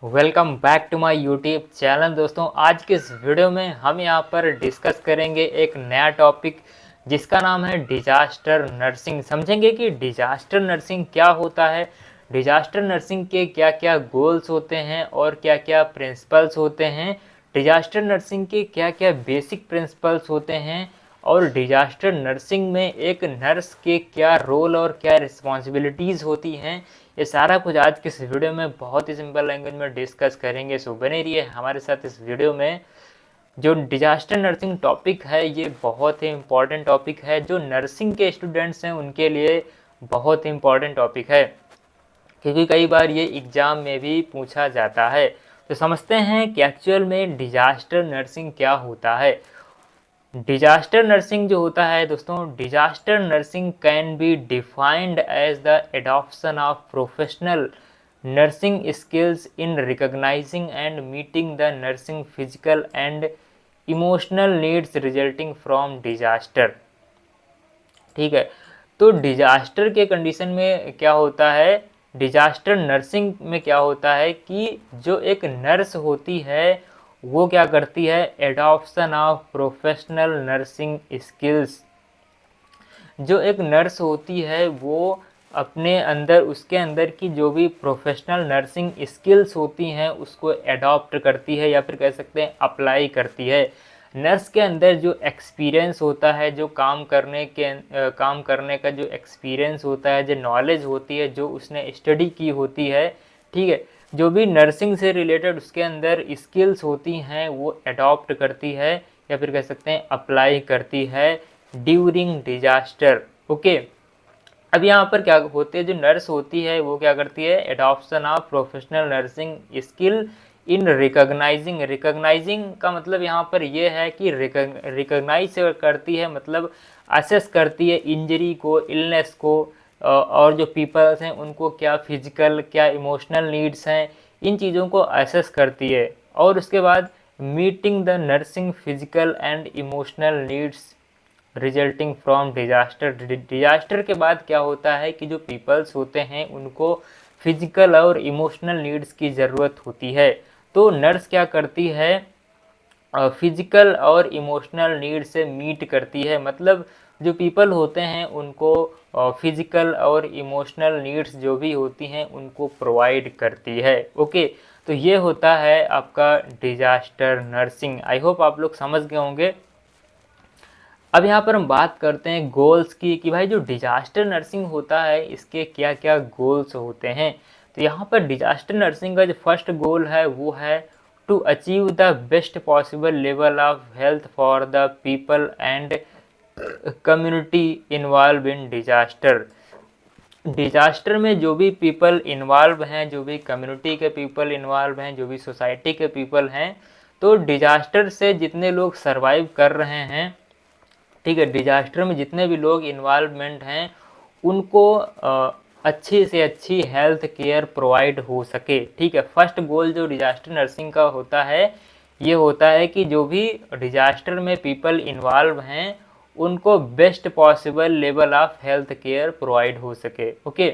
Welcome back to my YouTube channel. दोस्तों, आज के इस वीडियो में हम यहाँ पर डिस्कस करेंगे एक नया टॉपिक जिसका नाम है डिजास्टर नर्सिंग। समझेंगे कि डिजास्टर नर्सिंग क्या होता है, डिजास्टर नर्सिंग के क्या क्या गोल्स होते हैं और क्या क्या प्रिंसिपल्स होते हैं, डिजास्टर नर्सिंग के क्या क्या बेसिक प्रिंसिपल्स होते हैं और डिजास्टर नर्सिंग में एक नर्स के क्या रोल और क्या रिस्पॉन्सिबिलिटीज़ होती हैं। ये सारा कुछ आज के इस वीडियो में बहुत ही सिंपल लैंग्वेज में डिस्कस करेंगे। सो बने रहिए हमारे साथ इस वीडियो में। जो डिजास्टर नर्सिंग टॉपिक है ये बहुत ही इम्पॉर्टेंट टॉपिक है, जो नर्सिंग के स्टूडेंट्स हैं उनके लिए बहुत ही इम्पॉर्टेंट टॉपिक है, क्योंकि कई बार ये एग्ज़ाम में भी पूछा जाता है। तो समझते हैं कि एक्चुअल में डिजास्टर नर्सिंग क्या होता है। डिजास्टर नर्सिंग जो होता है दोस्तों, disaster nursing can be defined as the adoption of professional nursing skills in recognising and meeting the nursing physical and emotional needs resulting from disaster. ठीक है, तो डिजास्टर के कंडीशन में क्या होता है, डिजास्टर नर्सिंग में क्या होता है कि जो एक नर्स होती है वो क्या करती है, adoption of professional nursing skills. जो एक नर्स होती है वो अपने अंदर, उसके अंदर की जो भी प्रोफेशनल नर्सिंग स्किल्स होती हैं उसको एडॉप्ट करती है या फिर कह सकते हैं अप्लाई करती है। नर्स के अंदर जो एक्सपीरियंस होता है, जो काम करने का जो एक्सपीरियंस होता है, जो नॉलेज होती है, जो उसने स्टडी की होती है, ठीक है, जो भी नर्सिंग से रिलेटेड उसके अंदर स्किल्स होती हैं वो एडॉप्ट करती है या फिर कह सकते हैं अप्लाई करती है ड्यूरिंग डिजास्टर। ओके, अब यहाँ पर क्या होती है, जो नर्स होती है वो क्या करती है, adoption of professional nursing skill in recognising. Recognising का मतलब यहाँ पर ये है कि रिकॉग्नाइज करती है, मतलब असेस करती है इंजरी को, इलनेस को, और जो पीपल्स हैं उनको क्या फिजिकल क्या इमोशनल नीड्स हैं, इन चीज़ों को असेस करती है। और उसके बाद meeting the nursing physical and emotional needs resulting from disaster. Disaster के बाद क्या होता है कि जो पीपल्स होते हैं उनको फिजिकल और इमोशनल नीड्स की ज़रूरत होती है। तो नर्स क्या करती है, फिजिकल और इमोशनल नीड से मीट करती है, मतलब जो पीपल होते हैं उनको फिजिकल और इमोशनल नीड्स जो भी होती हैं उनको प्रोवाइड करती है। ओके, तो ये होता है आपका डिजास्टर नर्सिंग। आई होप आप लोग समझ गए होंगे। अब यहाँ पर हम बात करते हैं गोल्स की, कि भाई जो डिजास्टर नर्सिंग होता है इसके क्या क्या गोल्स होते हैं। तो यहाँ पर डिजास्टर नर्सिंग का जो फर्स्ट गोल है वो है to achieve the best possible level of health for the people and community involve in disaster. Disaster में जो भी पीपल इन्वॉल्व हैं, जो भी कम्युनिटी के पीपल इन्वॉल्व हैं, जो भी सोसाइटी के पीपल हैं, तो डिजास्टर से जितने लोग सरवाइव कर रहे हैं, ठीक है, डिजास्टर में जितने भी लोग इन्वॉल्वमेंट हैं उनको अच्छी से अच्छी हेल्थ केयर प्रोवाइड हो सके। ठीक है, फर्स्ट गोल जो डिजास्टर नर्सिंग का होता है ये होता है कि जो भी डिजास्टर में पीपल इन्वॉल्व हैं उनको best possible level of health care provide हो सके। ओके,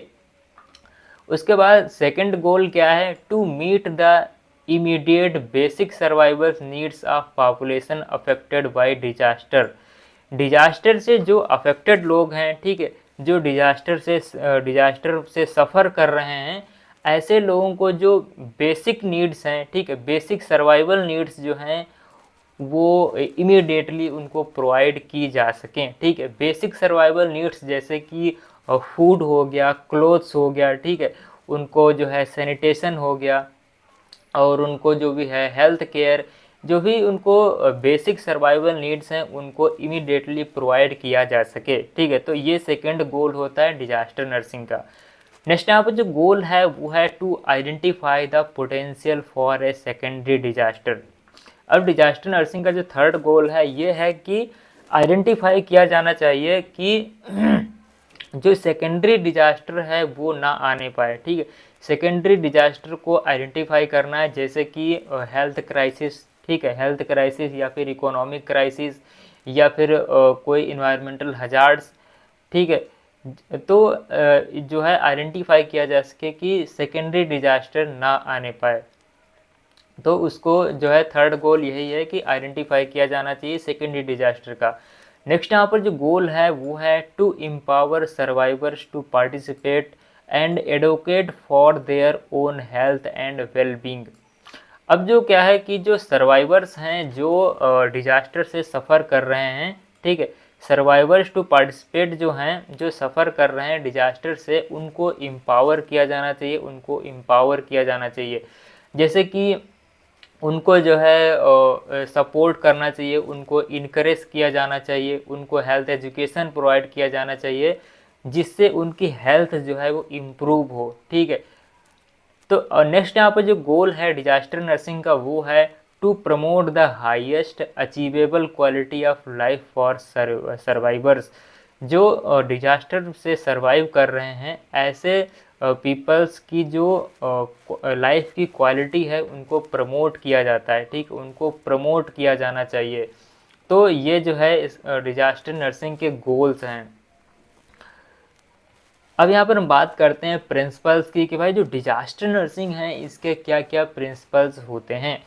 उसके बाद सेकंड गोल क्या है, to meet the immediate basic survival needs of population affected by disaster. Disaster से जो अफेक्टेड लोग हैं, ठीक है, जो डिजास्टर से सफ़र कर रहे हैं, ऐसे लोगों को जो बेसिक नीड्स हैं, ठीक है, बेसिक सर्वाइवल नीड्स जो हैं वो इमीडिएटली उनको प्रोवाइड की जा सकें। ठीक है, बेसिक सर्वाइवल नीड्स जैसे कि फूड हो गया, क्लोथ्स हो गया, ठीक है, उनको जो है सैनिटेशन हो गया, और उनको जो भी है हेल्थ केयर, जो भी उनको बेसिक सर्वाइवल नीड्स हैं उनको इमीडिएटली प्रोवाइड किया जा सके। ठीक है, तो ये सेकंड गोल होता है डिजास्टर नर्सिंग का। नेक्स्ट यहाँ पर जो गोल है वो है to identify the potential for a secondary disaster. अब डिजास्टर नर्सिंग का जो थर्ड गोल है ये है कि आइडेंटिफाई किया जाना चाहिए कि जो सेकेंडरी डिजास्टर है वो ना आने पाए। ठीक है, सेकेंडरी डिजास्टर को आइडेंटिफाई करना है, जैसे कि हेल्थ क्राइसिस, ठीक है, हेल्थ क्राइसिस या फिर इकोनॉमिक क्राइसिस या फिर कोई इन्वायरमेंटल हजार्ड्स। ठीक है, तो जो है आइडेंटिफाई किया जा सके कि सेकेंडरी डिजास्टर ना आने पाए। तो उसको जो है थर्ड गोल यही है कि आइडेंटिफाई किया जाना चाहिए सेकेंडरी डिजास्टर का। नेक्स्ट यहाँ पर जो गोल है वो है to empower survivors to participate and advocate for their own health and well being. अब जो क्या है कि जो सर्वाइवर्स हैं जो डिजास्टर से सफ़र कर रहे हैं, ठीक है, सर्वाइवर्स टू पार्टिसिपेट जो हैं जो सफ़र कर रहे हैं डिजास्टर से, उनको एम्पावर किया जाना चाहिए, उनको एम्पावर किया जाना चाहिए। जैसे कि उनको जो है सपोर्ट करना चाहिए, उनको इनकरेज किया जाना चाहिए, उनको हेल्थ एजुकेशन प्रोवाइड किया जाना चाहिए जिससे उनकी हेल्थ जो है वो इम्प्रूव हो, ठीक है। तो नेक्स्ट यहाँ पर जो गोल है डिजास्टर नर्सिंग का वो है to promote the highest achievable quality of life for survivors. जो डिजास्टर से सर्वाइव कर रहे हैं ऐसे पीपल्स की जो लाइफ की क्वालिटी है उनको प्रमोट किया जाता है, ठीक, उनको प्रमोट किया जाना चाहिए। तो ये जो है इस डिजास्टर नर्सिंग के गोल्स हैं। अब यहाँ पर हम बात करते हैं प्रिंसिपल्स की कि भाई जो डिजास्टर नर्सिंग है इसके क्या क्या प्रिंसिपल्स होते हैं।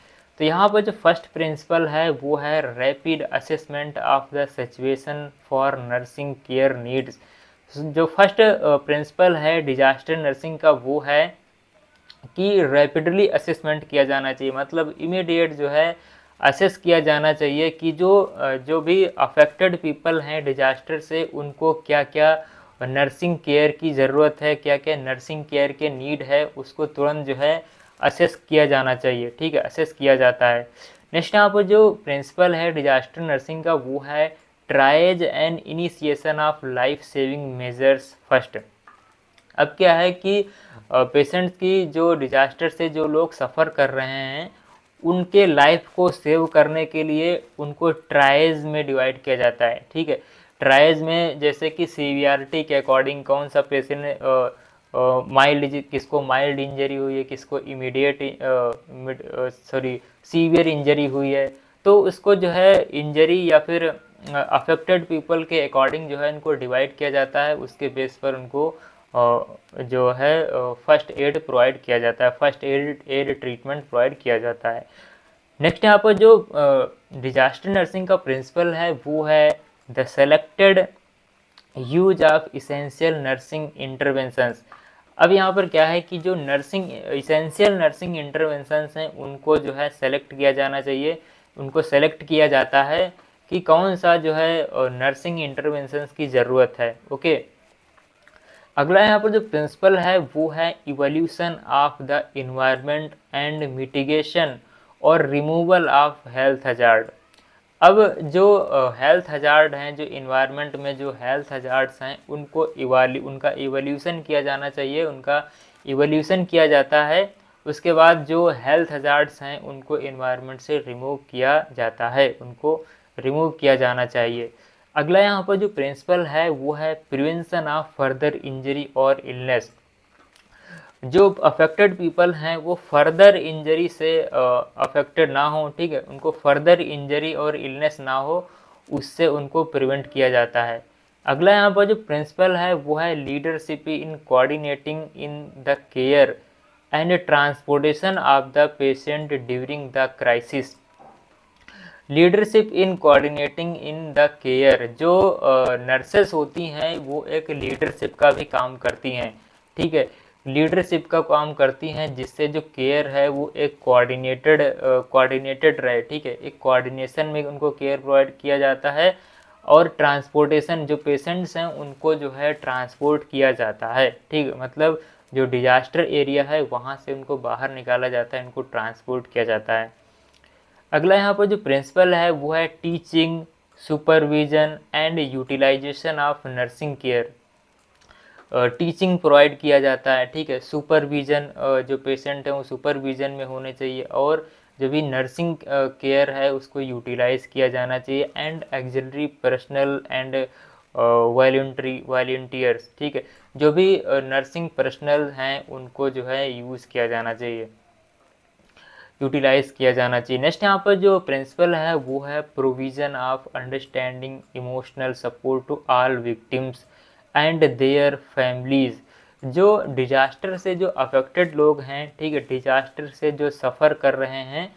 तो यहाँ पर जो फर्स्ट प्रिंसिपल है वो है rapid assessment of the situation for nursing care needs. जो फर्स्ट प्रिंसिपल है डिजास्टर नर्सिंग का वो है कि रैपिडली असेसमेंट किया जाना चाहिए, मतलब इमीडिएट जो है असेस किया जाना चाहिए कि जो भी अफेक्टेड पीपल हैं डिजास्टर से उनको क्या क्या नर्सिंग केयर की ज़रूरत है, क्या क्या नर्सिंग केयर के नीड है, उसको तुरंत जो है असेस किया जाना चाहिए, ठीक है, असेस किया जाता है। नेक्स्ट यहाँ पर जो प्रिंसिपल है डिजास्टर नर्सिंग का वो है tries and initiation of life saving measures first. अब क्या है कि पेशेंट्स की जो डिजास्टर से जो लोग सफ़र कर रहे हैं उनके लाइफ को सेव करने के लिए उनको ट्राइज में डिवाइड किया जाता है, ठीक है। ट्राइज में जैसे कि सीवियरिटी के अकॉर्डिंग कौन सा पेशेंट माइल्ड, किसको माइल्ड इंजरी हुई है, किसको इमीडिएट सीवियर इंजरी हुई है, तो उसको जो है इंजरी या फिर अफेक्टेड पीपल के अकॉर्डिंग जो है इनको डिवाइड किया जाता है, उसके बेस पर उनको जो है फर्स्ट एड प्रोवाइड किया जाता है, फर्स्ट एड ट्रीटमेंट प्रोवाइड किया जाता है। नेक्स्ट यहाँ पर जो डिजास्टर नर्सिंग का प्रिंसिपल है वो है the selected use of essential nursing interventions. अब यहाँ पर क्या है कि जो नर्सिंग इसेंशियल नर्सिंग इंटरवेंशंस हैं उनको जो है सेलेक्ट किया जाना चाहिए, उनको सेलेक्ट किया जाता है कि कौन सा जो है नर्सिंग इंटरवेंशंस की ज़रूरत है, ओके। अगला यहाँ पर जो प्रिंसिपल है वो है evolution of the environment and mitigation और रिमूवल ऑफ हेल्थ हजार्ड। अब जो हेल्थ हजार्ड हैं, जो इन्वायरमेंट में जो हेल्थ हजार्ड्स हैं उनको उनका इवोल्यूशन किया जाना चाहिए, उनका इवोल्यूशन किया जाता है। उसके बाद जो हेल्थ हजार्ड्स हैं उनको इन्वायरमेंट से रिमूव किया जाता है, उनको रिमूव किया जाना चाहिए। अगला यहाँ पर जो प्रिंसिपल है वो है प्रिवेंशन ऑफ फर्दर इंजरी और इलनेस। जो अफेक्टेड पीपल हैं वो फर्दर इंजरी से अफेक्टेड ना हो, ठीक है, उनको फर्दर इंजरी और इलनेस ना हो, उससे उनको प्रिवेंट किया जाता है। अगला यहाँ पर जो प्रिंसिपल है वो है leadership in coordinating in the care and transportation of the patient during the crisis. Leadership in coordinating in the care, जो नर्सेस होती हैं वो एक लीडरशिप का भी काम करती हैं, ठीक है, लीडरशिप का काम करती हैं जिससे जो केयर है वो एक कोऑर्डिनेटेड रहे, ठीक है, एक कोऑर्डिनेशन में उनको केयर प्रोवाइड किया जाता है। और ट्रांसपोर्टेशन, जो पेशेंट्स हैं उनको जो है ट्रांसपोर्ट किया जाता है, ठीक है, मतलब जो डिजास्टर एरिया है वहाँ से उनको बाहर निकाला जाता है, उनको ट्रांसपोर्ट किया जाता है। अगला यहाँ पर जो प्रिंसिपल है वो है teaching, supervision and utilisation of nursing care. Teaching provide किया जाता है, ठीक है, सुपरविजन, जो पेशेंट है वो सुपरविजन में होने चाहिए, और जो भी नर्सिंग केयर है उसको यूटिलाइज किया जाना चाहिए, and axillary personal and volunteers, ठीक है, जो भी नर्सिंग पर्सनल हैं उनको जो है यूज़ किया जाना चाहिए, यूटिलाइज किया जाना चाहिए। नेक्स्ट यहाँ पर जो प्रिंसिपल है वो है provision of understanding emotional support to all victims and their families. जो डिजास्टर से जो अफेक्टेड लोग हैं, ठीक है, डिजास्टर से जो सफ़र कर रहे हैं,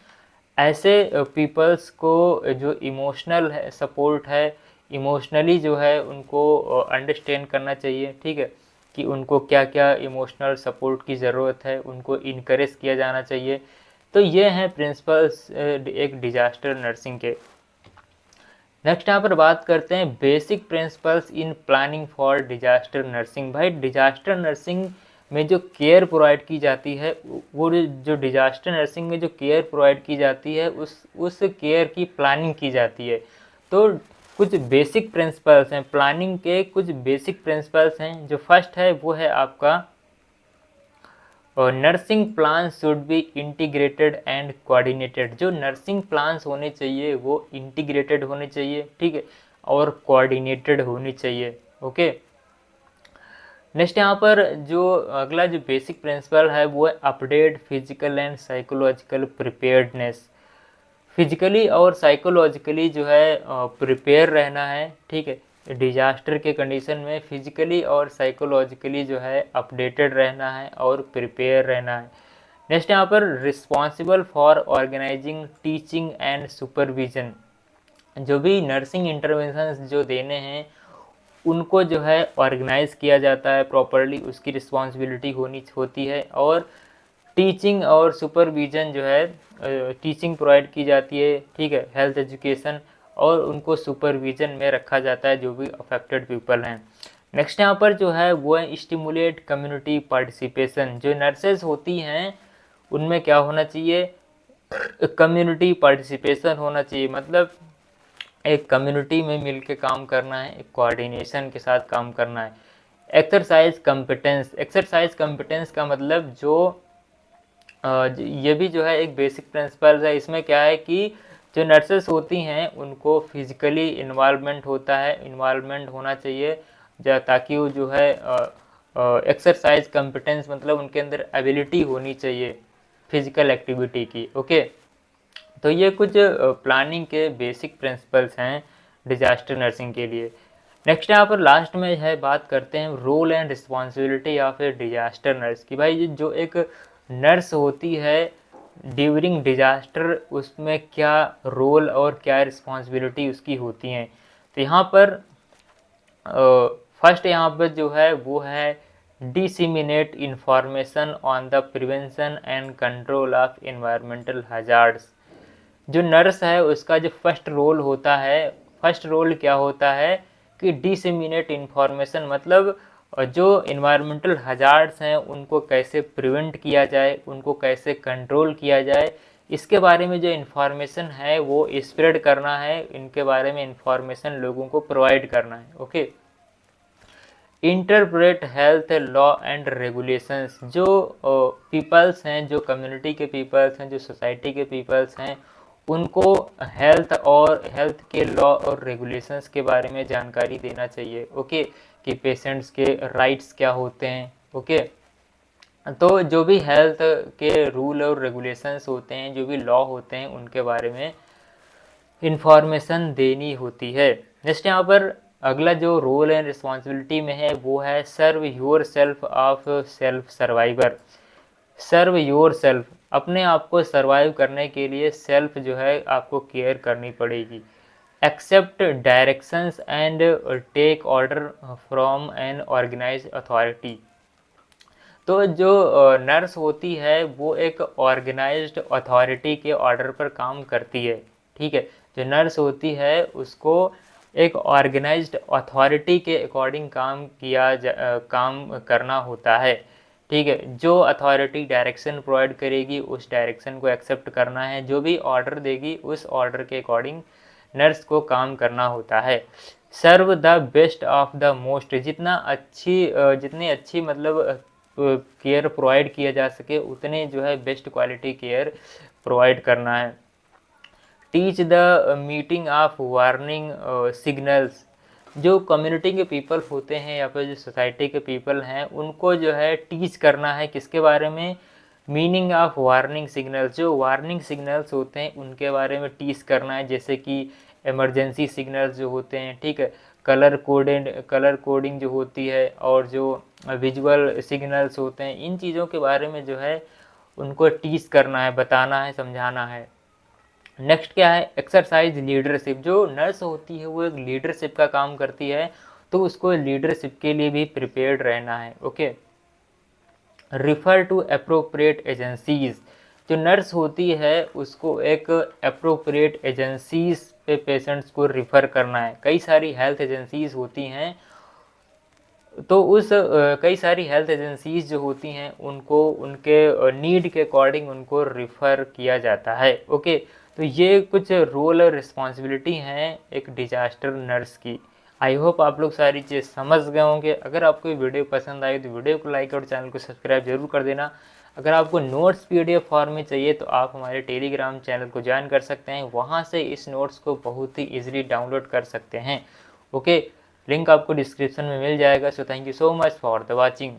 ऐसे पीपल्स को जो इमोशनल है सपोर्ट है, इमोशनली जो है उनको अंडरस्टैंड करना चाहिए, ठीक है, कि उनको क्या क्या इमोशनल सपोर्ट की ज़रूरत है, उनको इनकरेज किया जाना चाहिए। तो ये हैं प्रिंसिपल्स एक डिजास्टर नर्सिंग के। नेक्स्ट यहाँ पर बात करते हैं basic principles in planning for disaster nursing. भाई डिजास्टर नर्सिंग में जो केयर प्रोवाइड की जाती है, वो जो डिजास्टर नर्सिंग में जो केयर प्रोवाइड की जाती है उस केयर की प्लानिंग की जाती है। तो कुछ बेसिक प्रिंसिपल्स हैं प्लानिंग के, कुछ बेसिक प्रिंसिपल्स हैं। जो फर्स्ट है वो है आपका और nursing plan should be integrated and coordinated. जो नर्सिंग प्लान्स होने चाहिए वो इंटीग्रेटेड होने चाहिए, ठीक है, और कोऑर्डिनेटेड होनी चाहिए। ओके, नेक्स्ट यहाँ पर जो अगला जो बेसिक प्रिंसिपल है वो है update physical and psychological preparedness. Physically और साइकोलॉजिकली जो है प्रिपेयर रहना है, ठीक है, डिजास्टर के कंडीशन में फिजिकली और साइकोलॉजिकली जो है अपडेटेड रहना है और प्रिपेयर रहना है। नेक्स्ट यहाँ पर responsible for organising teaching and supervision. जो भी नर्सिंग इंटरवेंशंस जो देने हैं उनको जो है ऑर्गेनाइज किया जाता है प्रॉपरली, उसकी रिस्पॉन्सिबिलिटी होती है। और टीचिंग और सुपरविजन जो है टीचिंग प्रोवाइड की जाती है, ठीक है, हेल्थ एजुकेशन, और उनको सुपरविजन में रखा जाता है जो भी अफेक्टेड पीपल हैं। नेक्स्ट यहाँ पर जो है वो है स्टिमुलेट कम्युनिटी पार्टिसिपेशन। जो नर्सेज होती हैं उनमें क्या होना चाहिए, कम्युनिटी पार्टिसिपेशन होना चाहिए। मतलब एक कम्युनिटी में मिलके काम करना है, एक कोऑर्डिनेशन के साथ काम करना है। एक्सरसाइज कंपिटेंस, एक्सरसाइज कंपिटेंस का मतलब जो ये भी जो है एक बेसिक प्रिंसिपल है। इसमें क्या है कि जो नर्सेस होती हैं उनको फिजिकली इन्वॉल्वमेंट होना चाहिए, ताकि वो जो है एक्सरसाइज कंपिटेंस मतलब उनके अंदर एबिलिटी होनी चाहिए फिजिकल एक्टिविटी की। ओके, तो ये कुछ प्लानिंग के बेसिक प्रिंसिपल्स हैं डिजास्टर नर्सिंग के लिए। नेक्स्ट यहाँ पर लास्ट में है बात करते हैं रोल एंड रिस्पॉन्सिबिलिटी या फिर डिजास्टर नर्स की। भाई जो एक नर्स होती है ड्यूरिंग डिजास्टर, उसमें क्या रोल और क्या रिस्पॉन्सिबिलिटी उसकी होती हैं। तो यहाँ पर फर्स्ट यहाँ पर जो है वो है disseminate information on the prevention and control of environmental hazards. जो नर्स है उसका जो फर्स्ट रोल होता है, फर्स्ट रोल क्या होता है कि डिसेमिनेट इन्फॉर्मेशन, मतलब जो इन्वायरमेंटल हजार्ड्स हैं उनको कैसे प्रिवेंट किया जाए, उनको कैसे कंट्रोल किया जाए, इसके बारे में जो इन्फॉर्मेशन है वो स्प्रेड करना है, इनके बारे में इन्फॉर्मेशन लोगों को प्रोवाइड करना है। Okay, interpret health law and regulations. जो पीपल्स हैं, जो कम्युनिटी के पीपल्स हैं, जो सोसाइटी के पीपल्स हैं, उनको हेल्थ के लॉ और रेगुलेशंस के बारे में जानकारी देना चाहिए। ओके, कि पेशेंट्स के राइट्स क्या होते हैं। ओके, तो जो भी हेल्थ के रूल और रेगुलेशंस होते हैं, जो भी लॉ होते हैं, उनके बारे में इंफॉर्मेशन देनी होती है। नेक्स्ट यहाँ पर अगला जो रोल एंड रिस्पॉन्सिबिलिटी में है वो है serve your self of self survivor. Serve your self, अपने आप को सर्वाइव करने के लिए सेल्फ जो है आपको केयर करनी पड़ेगी। Accept directions and take order from an organised authority. तो जो नर्स होती है वो एक ऑर्गेनाइज्ड अथॉरिटी के ऑर्डर पर काम करती है, ठीक है। जो नर्स होती है उसको एक ऑर्गेनाइज्ड अथॉरिटी के अकॉर्डिंग काम करना होता है, ठीक है। जो अथॉरिटी डायरेक्शन प्रोवाइड करेगी उस डायरेक्शन को एक्सेप्ट करना है, जो भी ऑर्डर देगी उस ऑर्डर के अकॉर्डिंग नर्स को काम करना होता है। Serve the best of the most, जितनी अच्छी मतलब केयर प्रोवाइड किया जा सके उतने जो है बेस्ट क्वालिटी केयर प्रोवाइड करना है। Teach the meeting of warning signals. जो कम्युनिटी के पीपल होते हैं या फिर जो सोसाइटी के पीपल हैं उनको जो है टीच करना है किसके बारे में, मीनिंग ऑफ वार्निंग सिग्नल्स। जो वार्निंग सिग्नल्स होते हैं उनके बारे में टीच करना है, जैसे कि इमरजेंसी सिग्नल्स जो होते हैं, ठीक है, कलर कोडिंग जो होती है, और जो विजुअल सिग्नल्स होते हैं, इन चीज़ों के बारे में जो है उनको टीच करना है, बताना है, समझाना है। नेक्स्ट क्या है, एक्सरसाइज लीडरशिप। जो नर्स होती है वो एक लीडरशिप का काम करती है, तो उसको लीडरशिप के लिए भी प्रिपेयर्ड रहना है। Okay, refer to appropriate agencies. जो नर्स होती है उसको एक अप्रोप्रिएट एजेंसीज पे पेशेंट्स को रिफ़र करना है। कई सारी हेल्थ एजेंसीज होती हैं, तो उस कई सारी हेल्थ एजेंसीज जो होती हैं उनको उनके नीड के अकॉर्डिंग उनको रिफ़र किया जाता है। ओके, तो ये कुछ रोल और रिस्पॉन्सिबिलिटी हैं एक डिजास्टर नर्स की। आई होप आप लोग सारी चीज़ समझ गए होंगे। अगर आपको ये वीडियो पसंद आई तो वीडियो को लाइक और चैनल को सब्सक्राइब जरूर कर देना। अगर आपको नोट्स PDF फॉर्म में चाहिए तो आप हमारे टेलीग्राम चैनल को ज्वाइन कर सकते हैं, वहाँ से इस नोट्स को बहुत ही ईजिली डाउनलोड कर सकते हैं। ओके, लिंक आपको डिस्क्रिप्शन में मिल जाएगा। So thank you so much for the watching.